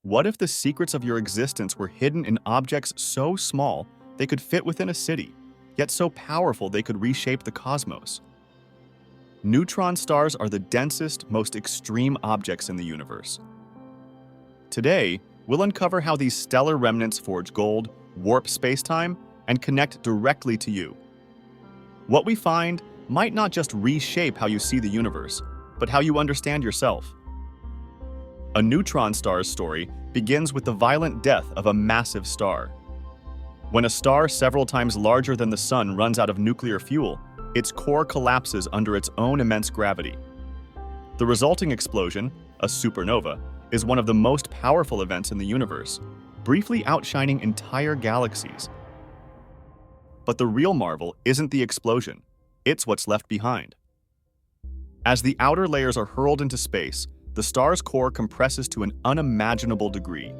What if the secrets of your existence were hidden in objects so small they could fit within a city, yet so powerful they could reshape the cosmos? Neutron stars are the densest, most extreme objects in the universe. Today, we'll uncover how these stellar remnants forge gold, warp spacetime, and connect directly to you. What we find might not just reshape how you see the universe, but how you understand yourself. A neutron star's story begins with the violent death of a massive star. When a star several times larger than the Sun runs out of nuclear fuel, its core collapses under its own immense gravity. The resulting explosion, a supernova, is one of the most powerful events in the universe, briefly outshining entire galaxies. But the real marvel isn't the explosion, it's what's left behind. As the outer layers are hurled into space, the star's core compresses to an unimaginable degree.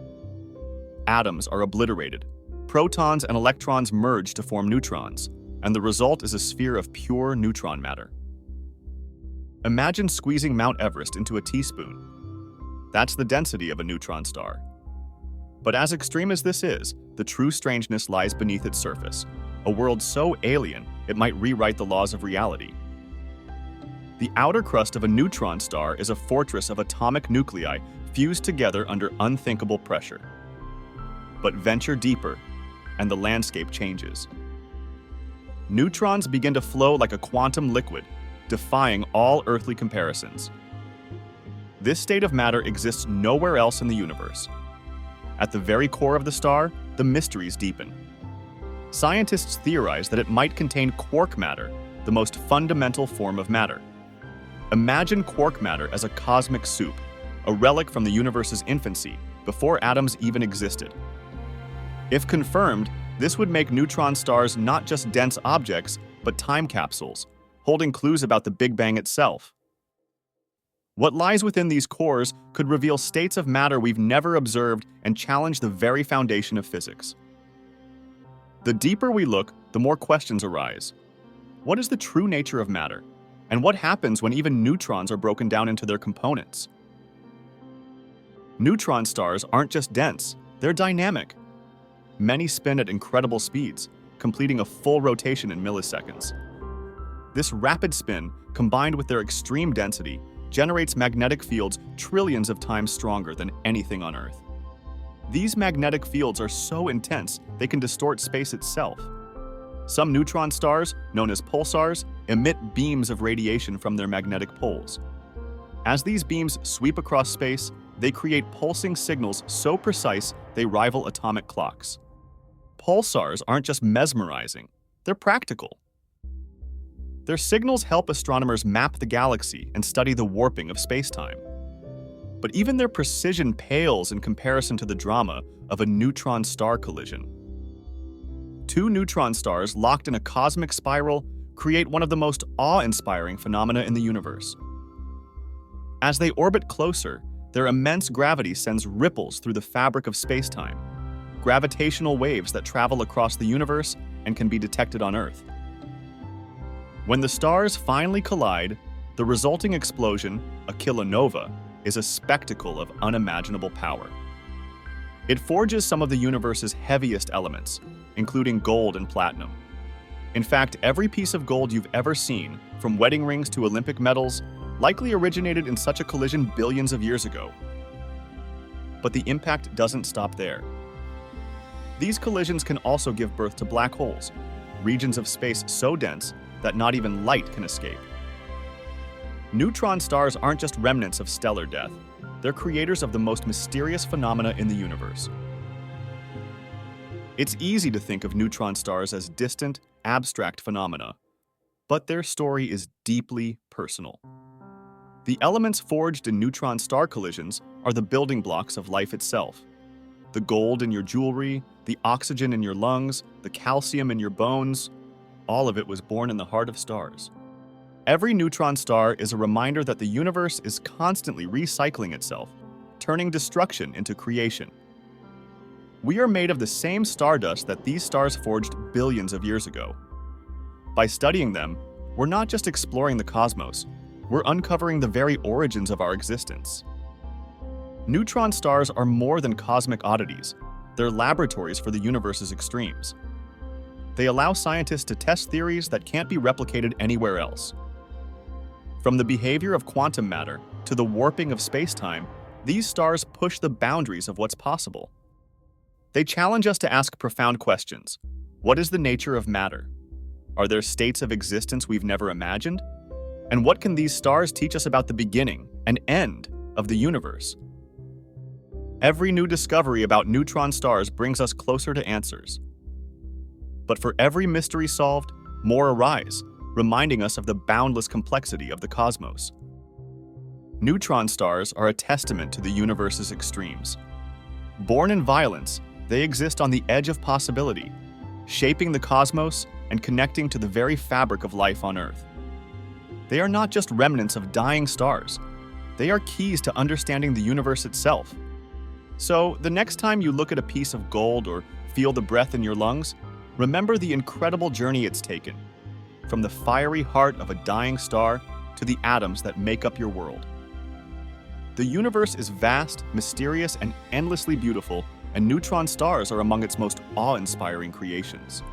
Atoms are obliterated, protons and electrons merge to form neutrons, and the result is a sphere of pure neutron matter. Imagine squeezing Mount Everest into a teaspoon. That's the density of a neutron star. But as extreme as this is, the true strangeness lies beneath its surface, a world so alien it might rewrite the laws of reality. The outer crust of a neutron star is a fortress of atomic nuclei fused together under unthinkable pressure. But venture deeper, and the landscape changes. Neutrons begin to flow like a quantum liquid, defying all earthly comparisons. This state of matter exists nowhere else in the universe. At the very core of the star, the mysteries deepen. Scientists theorize that it might contain quark matter, the most fundamental form of matter. Imagine quark matter as a cosmic soup, a relic from the universe's infancy, before atoms even existed. If confirmed, this would make neutron stars not just dense objects, but time capsules, holding clues about the Big Bang itself. What lies within these cores could reveal states of matter we've never observed and challenge the very foundation of physics. The deeper we look, the more questions arise. What is the true nature of matter? And what happens when even neutrons are broken down into their components? Neutron stars aren't just dense, they're dynamic. Many spin at incredible speeds, completing a full rotation in milliseconds. This rapid spin, combined with their extreme density, generates magnetic fields trillions of times stronger than anything on Earth. These magnetic fields are so intense they can distort space itself. Some neutron stars, known as pulsars, emit beams of radiation from their magnetic poles. As these beams sweep across space, they create pulsing signals so precise they rival atomic clocks. Pulsars aren't just mesmerizing, they're practical. Their signals help astronomers map the galaxy and study the warping of spacetime. But even their precision pales in comparison to the drama of a neutron star collision. Two neutron stars locked in a cosmic spiral create one of the most awe-inspiring phenomena in the universe. As they orbit closer, their immense gravity sends ripples through the fabric of spacetime, gravitational waves that travel across the universe and can be detected on Earth. When the stars finally collide, the resulting explosion, a kilonova, is a spectacle of unimaginable power. It forges some of the universe's heaviest elements, including gold and platinum. In fact, every piece of gold you've ever seen, from wedding rings to Olympic medals, likely originated in such a collision billions of years ago. But the impact doesn't stop there. These collisions can also give birth to black holes, regions of space so dense that not even light can escape. Neutron stars aren't just remnants of stellar death, they're creators of the most mysterious phenomena in the universe. It's easy to think of neutron stars as distant, abstract phenomena, but their story is deeply personal. The elements forged in neutron star collisions are the building blocks of life itself. The gold in your jewelry, the oxygen in your lungs, the calcium in your bones, all of it was born in the heart of stars. Every neutron star is a reminder that the universe is constantly recycling itself, turning destruction into creation. We are made of the same stardust that these stars forged billions of years ago. By studying them, we're not just exploring the cosmos, we're uncovering the very origins of our existence. Neutron stars are more than cosmic oddities. They're laboratories for the universe's extremes. They allow scientists to test theories that can't be replicated anywhere else. From the behavior of quantum matter to the warping of space-time, these stars push the boundaries of what's possible. They challenge us to ask profound questions. What is the nature of matter? Are there states of existence we've never imagined? And what can these stars teach us about the beginning and end of the universe? Every new discovery about neutron stars brings us closer to answers. But for every mystery solved, more arise, reminding us of the boundless complexity of the cosmos. Neutron stars are a testament to the universe's extremes. Born in violence, they exist on the edge of possibility, shaping the cosmos and connecting to the very fabric of life on Earth. They are not just remnants of dying stars. They are keys to understanding the universe itself. So, the next time you look at a piece of gold or feel the breath in your lungs, remember the incredible journey it's taken, from the fiery heart of a dying star to the atoms that make up your world. The universe is vast, mysterious, and endlessly beautiful, and neutron stars are among its most awe-inspiring creations.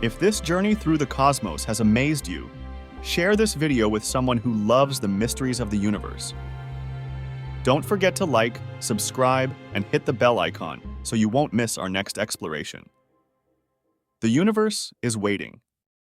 If this journey through the cosmos has amazed you, share this video with someone who loves the mysteries of the universe. Don't forget to like, subscribe, and hit the bell icon so you won't miss our next exploration. The universe is waiting,